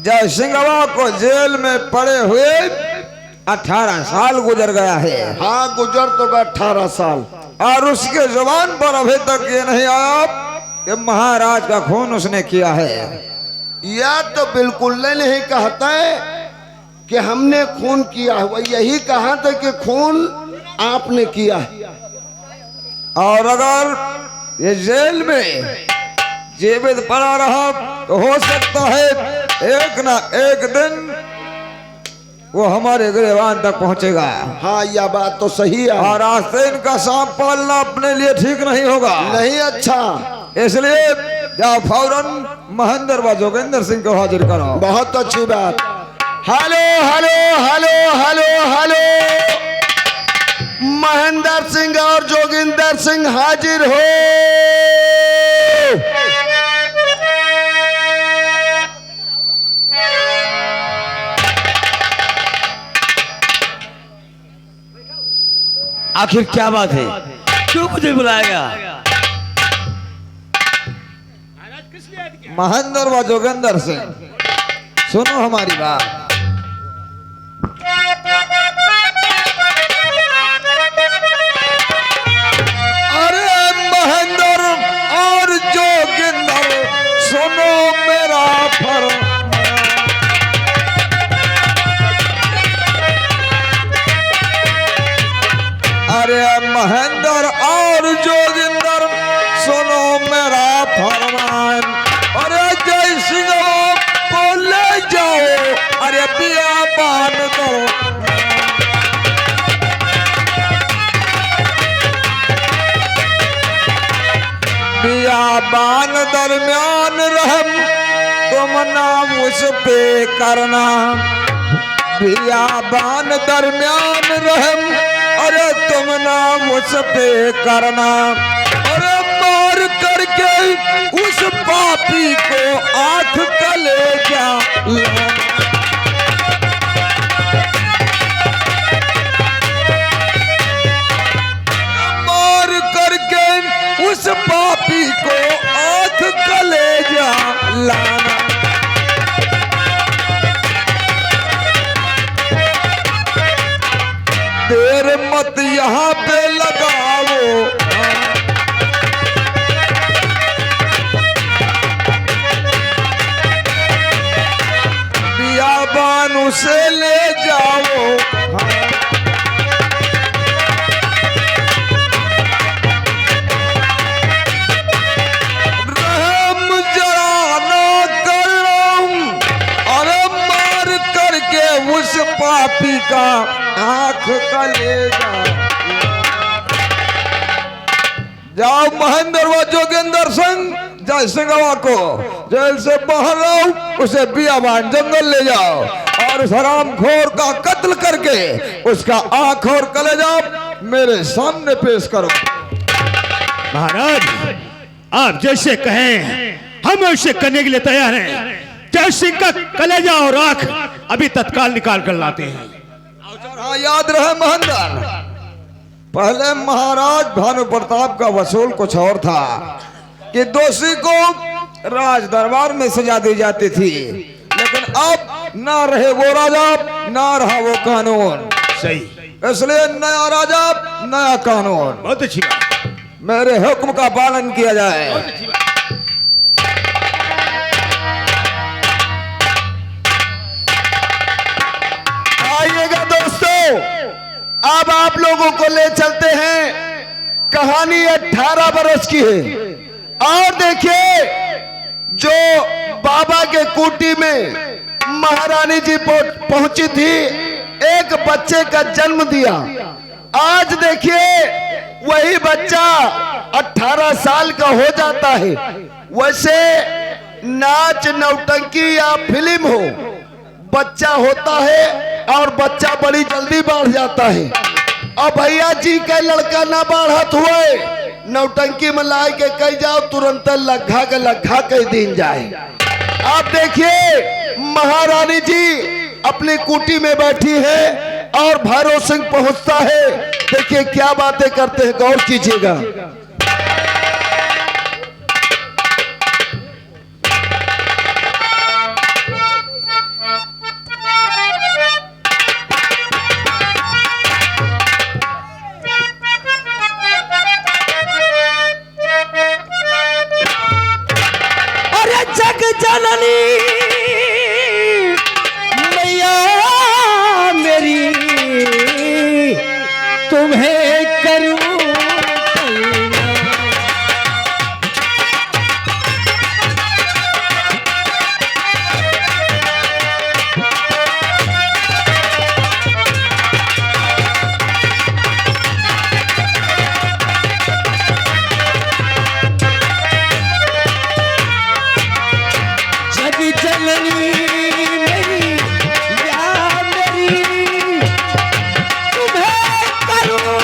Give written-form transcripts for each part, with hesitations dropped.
जय सिंहवा को जेल में पड़े हुए 18 साल गुजर गया है। हाँ गुजर तो गया 18 साल और उसके जुबान पर अभी तक ये नहीं आया कि महाराज का खून उसने किया है। यह तो बिल्कुल नहीं कहता है कि हमने खून किया हुआ, यही कहा था कि खून आपने किया है। और अगर ये जेल में जीवित पड़ा रहा तो हो सकता है एक ना एक दिन वो हमारे गिरबान तक पहुंचेगा। हाँ यह बात तो सही है। और आज से इनका सांप पालना अपने लिए ठीक नहीं होगा। नहीं अच्छा, इसलिए जाओ फौरन महेंद्र व जोगिंदर सिंह को हाजिर करो। बहुत अच्छी बात। Hello hello hello hello hello, Mahendra Singh और जोगिंदर सिंह हाजिर हो। आखिर क्या बात है, क्यों मुझे बुलाया? महेंद्र व जोगिंदर सिंह सुनो हमारी बात। अरे महेंद्र और जोगिंदर सुनो मेरा फरमान। अरे महेंद्र और जोगिंदर सुनो मेरा फरमान। अरे जय सिंह को ले जाओ, अरे बियाबान करो। बियाबान दरमियान रहम तुम नाम उस पे करना। बियाबान दरमियान रहम अरे तुम नाम उस पे करना। अरे मार करके उस पापी को आंख कलेजा लाना। मार करके उस पापी को आंख कलेजा लाना। देर मत यहाँ पे लगाओ, बियाबान उसे ले जाओ। रहम जरा ना करो, अरे मार करके उस पापी का आंख कलेजा। जाओ महेंद्र व जोगिंदर सिंह जय सिंहवा को जेल से बाहर लाओ, उसे बियाबान जंगल ले जाओ और उस हरामखोर का कत्ल करके उसका आंख और कलेजा मेरे सामने पेश करो। महाराज आप जैसे कहें हम उसे करने के लिए तैयार हैं। जय सिंह का कलेजा और आंख अभी तत्काल निकाल कर लाते हैं। हाँ याद रहे महेंद्र, पहले महाराज भानु प्रताप का वसूल कुछ और था कि दोषी को राज दरबार में सजा दी जाती थी, लेकिन अब ना रहे वो राजा ना रहा वो कानून। सही, इसलिए नया राजा नया कानून। बहुत अच्छी बात। मेरे हुक्म का पालन किया जाए। आइएगा दोस्तों, अब आप लोगों को ले चलते हैं। कहानी 18 बरस की है और देखिए जो बाबा के कुटी में महारानी जी पहुंची थी, एक बच्चे का जन्म दिया। आज देखिए वही बच्चा 18 साल का हो जाता है। वैसे नाच नौटंकी या फिल्म हो, बच्चा होता है और बच्चा बड़ी जल्दी बढ़ जाता है। और भैया जी का लड़का ना बढ़त हुए, नौटंकी में लाए के कह जाओ तुरंत लग्घा के लग्घा कह दिन जाए। आप देखिए महारानी जी अपनी कुटी में बैठी है और भैरव सिंह पहुंचता है। देखिए क्या बातें करते हैं, गौर कीजिएगा। तुम्हें करूं करुणा।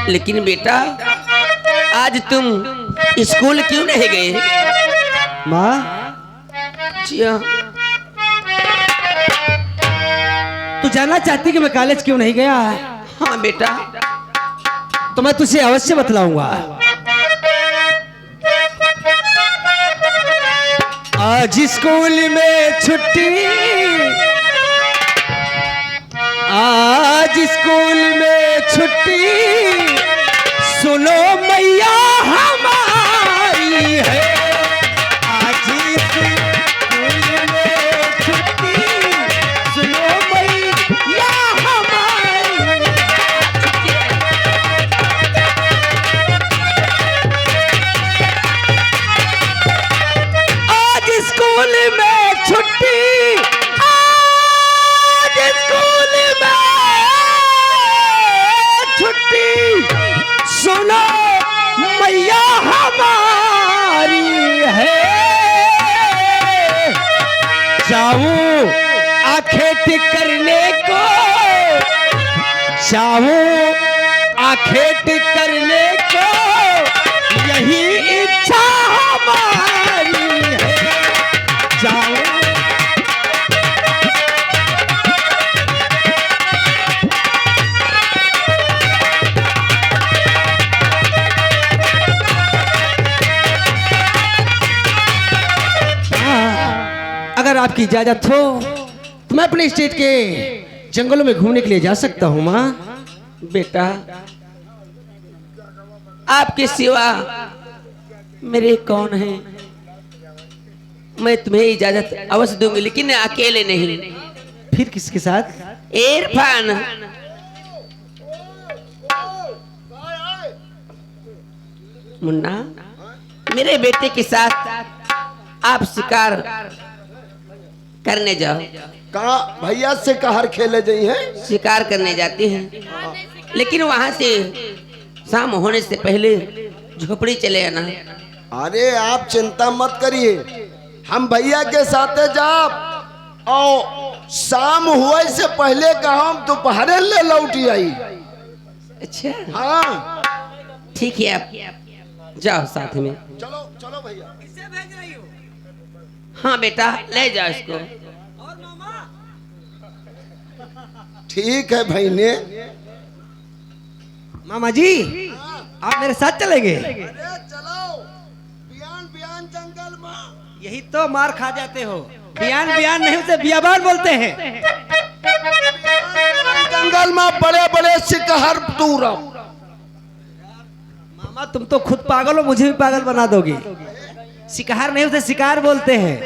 लेकिन बेटा आज तुम स्कूल क्यों नहीं गए? माँ, जी हाँ। तू जानना चाहती कि मैं कॉलेज क्यों नहीं गया? हाँ बेटा। तो मैं तुझे अवश्य बतलाऊंगा। आज स्कूल में छुट्टी, आज स्कूल में छुट्टी, सुनो मैया हमारी है। आज स्कूल में छुट्टी, सुनो मैया हमारी। आज स्कूल में छुट्टी, आज स्कूल में छुट्टी, सुनो मैया हमारी है। जाऊं आखेट करने को, जाऊं आखेट करने को, यही इच्छा हमारी है। जाऊं अगर आपकी इजाजत हो तो मैं अपने स्टेट के जंगलों में घूमने के लिए जा सकता हूँ। माँ बेटा आपके सिवा मेरे कौन है? मैं तुम्हें इजाजत अवश्य दूंगी, लेकिन अकेले नहीं। फिर किसके साथ? इरफान, मुन्ना, मेरे बेटे के साथ आप शिकार करने जाओ। कहा भैया से कहर खेले जाई है? शिकार करने जाते हैं, लेकिन वहां से शाम होने से पहले झोपड़ी चले आना। अरे आप चिंता मत करिए, हम भैया के साथ जाब और शाम हुए से पहले का हम दोपहर ले लौटी आई। अच्छा हाँ ठीक है, आप जाओ साथ में। चलो चलो भैया। हाँ बेटा ले जाओ इसको। ठीक है भाई ने। मामा जी आप मेरे साथ चलेंगे? अरे चलो, बियान बियान जंगल में। यही तो मार खा जाते हो। बियान बियान नहीं उसे बियाबान बोलते हैं। बियान में बड़े बड़े शिकहर तूरा। मामा तुम तो खुद पागल हो, मुझे भी पागल बना दोगे। शिकार नहीं, उसे शिकार बोलते हैं।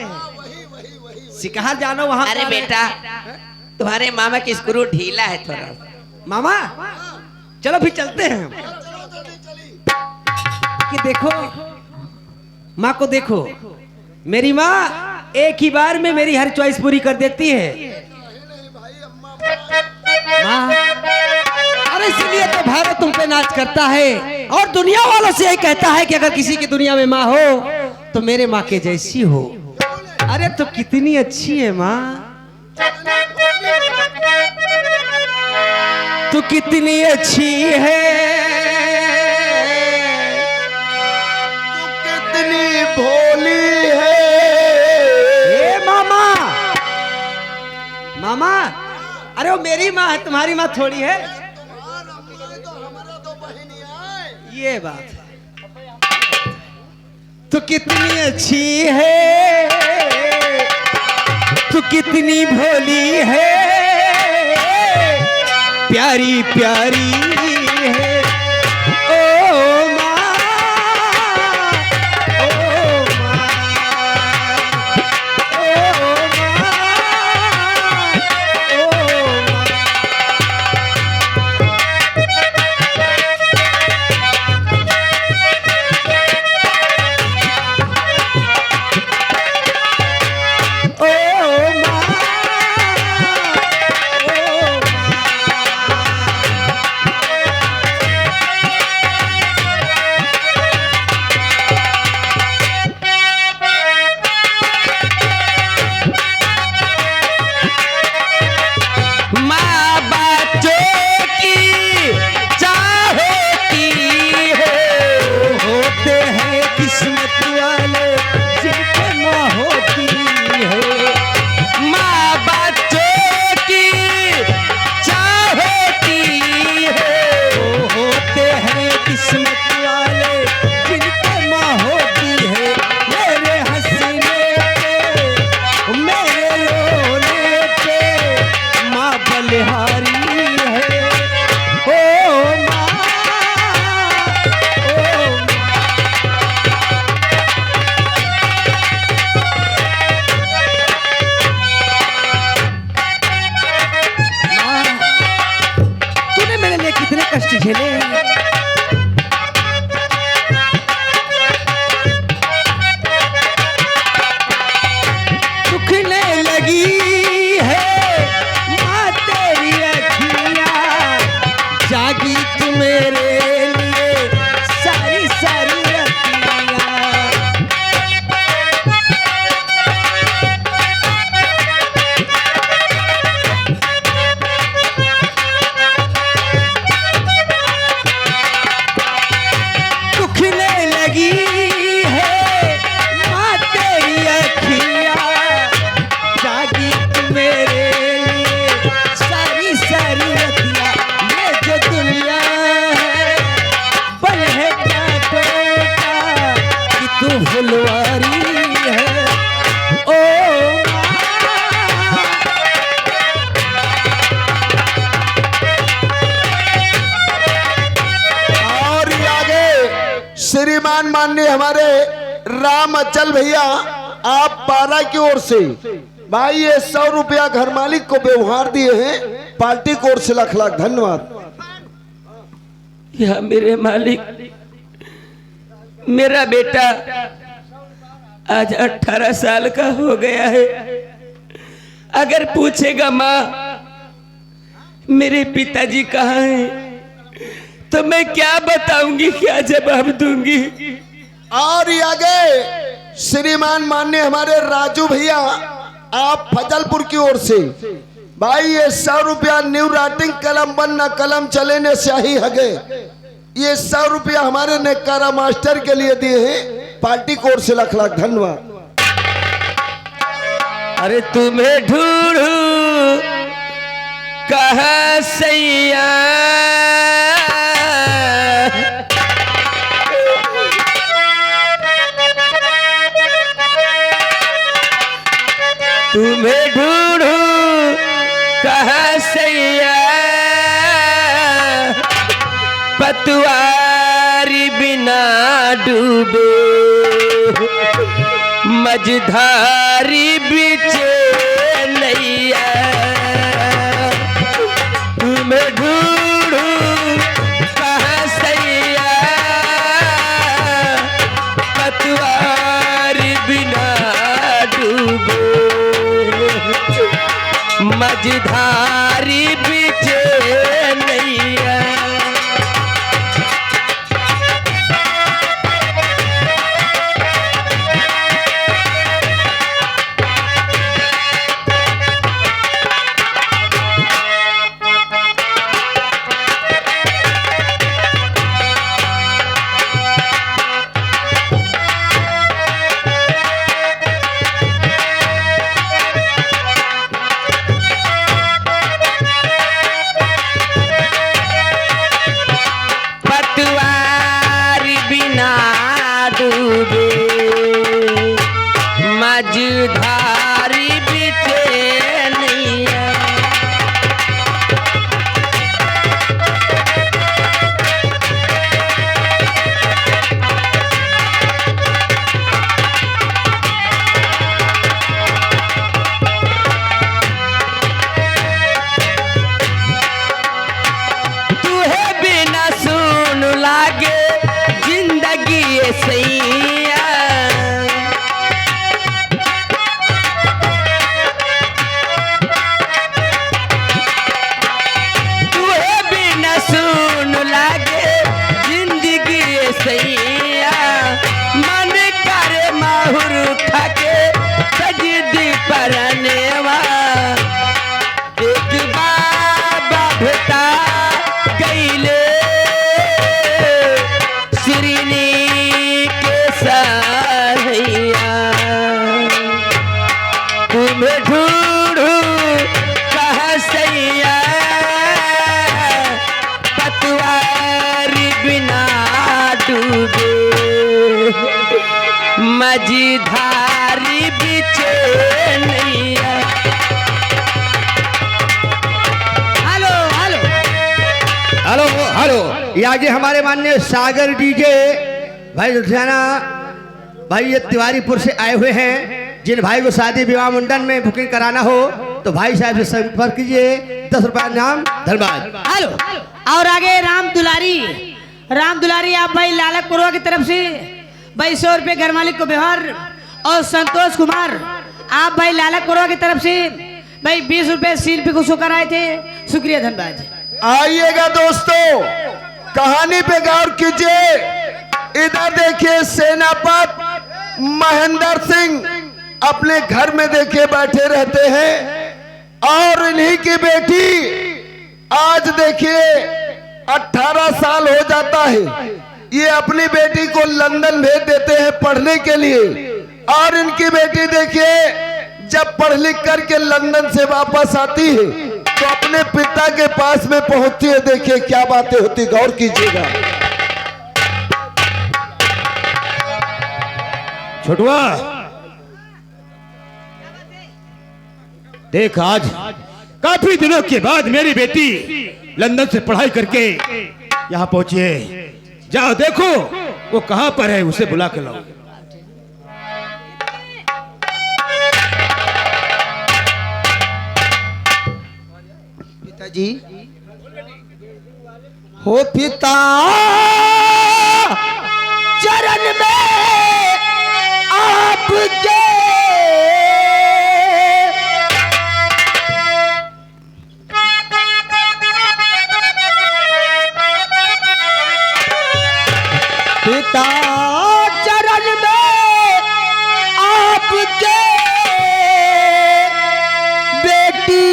शिकार जानो वहां। अरे बेटा, तुम्हारे मामा की स्क्रू ढीला है थोड़ा। मामा चलो फिर चलते हैं। कि देखो माँ को देखो, मेरी माँ एक ही बार में मेरी हर चॉइस पूरी कर देती है। माँ, अरे इसलिए तो भारत तुम पे नाच करता है और दुनिया वालों से यही कहता है कि अगर किसी की दुनिया में माँ हो तो मेरे माँ के जैसी हो। अरे तो कितनी अच्छी है माँ, तू कितनी अच्छी है, कितनी भोली है। ए मामा, मामा, अरे वो मेरी माँ है, तुम्हारी माँ थोड़ी है। ये बात है। तू कितनी अच्छी है, तू कितनी भोली है, प्यारी प्यारी है। ओ माँ, ओ माँ, ओ माँ, ओ माँ। माँ बच्चों की चाहती है, होते हैं किस्मत वाले जिनके माँ होती है। माँ बच्चों की चाहती है, होते हैं किस्मत वाले जिनके माँ होती है। मेरे हंसने पे, मेरे रोने पे माँ बलिहारी है। ओ माँ, ओ माँ, तूने मेरे लिए कितने कष्ट झेले हैं। दुखने लगी है माँ तेरी अखियाँ, जागी तू मेरे लिए सारी सारी रतियाँ। दुखने लगी है माँ तेरी अखियाँ, जागी तू मेरे लिए सारी सारी रतियाँ। ये जो दुनिया है बल है कांटों का कि तू फुलवारी है। ओ माँ, और ये आगे श्रीमान माननीय हमारे राम अचल भैया, आप 12 की ओर से भाई ये 100 रुपया घर मालिक को व्यवहार दिए हैं, पार्टी की ओर से लाख लाख धन्यवाद। या मेरे मालिक, मेरा बेटा आज 18 साल का हो गया है। अगर पूछेगा माँ मेरे पिताजी कहाँ हैं, तो मैं क्या बताऊंगी, क्या जवाब दूंगी। और ये आगे श्रीमान माननीय हमारे राजू भैया, आप फजलपुर की ओर से भाई ये 100 रुपया न्यू राइटिंग कलम बनना कलम चले ने स्याही हगे, ये 100 रुपया हमारे नेकारा मास्टर के लिए दिए हैं, पार्टी की ओर से लाख लाख धन्यवाद। अरे तुम्हें ढूंढूं कहाँ सैया, तुम्हें ढूंढूं कहाँ सैया, पतवारी बिना डूबे मझधारी बिचे नैया मैं ढूंढूं कहाँ सैया पतवारी बिना डूबे मझधारी बिचे नैया पतवारी बिना डूबे मझधारी बिचे नैया तुहे बिना सुन लागे जिंदगी ये सैया तुहे बिना सुन लागे जिंदगी ये सैया मन करे माहुर खाके सजदी परनेवा एक बाबा भेटा गईले श्रीनी के साहिया तुम्हें ढूंढूं कहाँ सैया पतवारी बिना डूबे मझधारी बिचे नैया हेलो हेलो हेलो हेलो, ये आगे हमारे माननीय सागर डीजे भाई लुधियाना भाई ये तिवारीपुर से आए हुए हैं। जिन भाई को शादी विवाह मुंडन में बुकिंग कराना हो तो भाई साहब से संपर्क कीजिए। 10 रुपया नाम, धन्यवाद। हेलो। और आगे राम दुलारी आप भाई लालकपुरवा की तरफ से भाई 100 रुपये घर मालिक को व्यवहार। और संतोष कुमार आप भाई लालकपुरवा की तरफ से भाई 20 रुपये शिल्पी को शुक्र आए थे, शुक्रिया धन्यवाद। आइएगा दोस्तों, कहानी पे गौर कीजिए। इधर देखिए सेनापत महेंद्र सिंह अपने घर में देखिए बैठे रहते हैं और इन्हीं की बेटी आज देखिए 18 साल हो जाता है। ये अपनी बेटी को लंदन भेज देते हैं पढ़ने के लिए और इनकी बेटी देखिए जब पढ़ लिख करके लंदन से वापस आती है तो अपने पिता के पास में पहुंचती है। देखिए क्या बातें होती, गौर कीजिएगा। छोटुआ देख, आज काफी दिनों के बाद मेरी बेटी लंदन से पढ़ाई करके यहाँ पहुंची है। जाओ देखो वो कहाँ पर है, उसे बुला के लाओ। पिताजी हो पिता चरण में आपके पिता चरण में आपके बेटी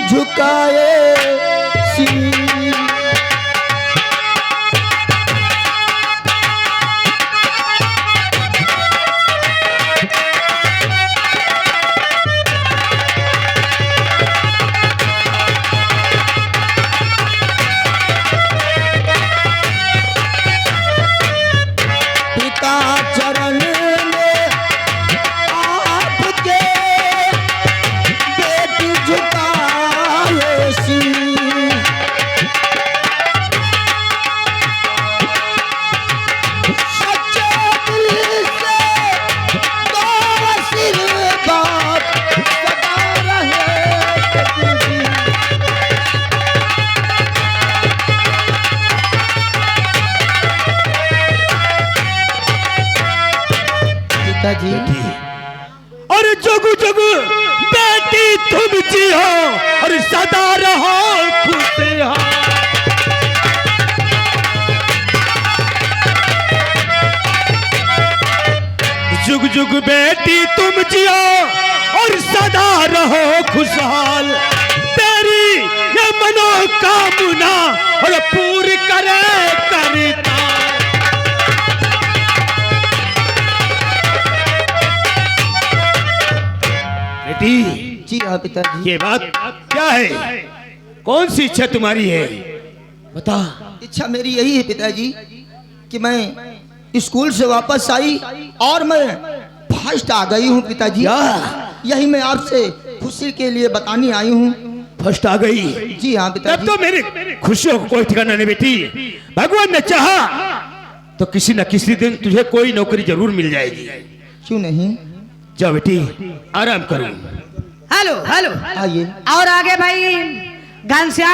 झुकाए सिर। पिताजी। और जगु जगु बेटी तुम जियो और सदा रहो खुशहाल। जुग जुग बेटी तुम जियो और सदा रहो खुशहाल। तेरी ये मनोकामना और पूरी करे कविता। बेटी जी हाँ पिताजी। ये बात क्या है? कौन सी इच्छा तुम्हारी है? बता। इच्छा मेरी यही है पिताजी कि मैं स्कूल से वापस आई और मैं फर्स्ट आ गई हूँ पिताजी। यही मैं आपसे खुशी के लिए बताने आई हूँ। फर्स्ट आ गई? जी हाँ तब पिताजी। तो मेरी खुशियों को कोई ठिकाना नहीं बेटी। भगवान ने चाहा तो किसी न किसी दिन तुझे कोई नौकरी जरूर मिल जाएगी। क्यों नहीं? जाओ बेटी आराम करो। हेलो हेलो आइए। और आगे भाई घनश्याम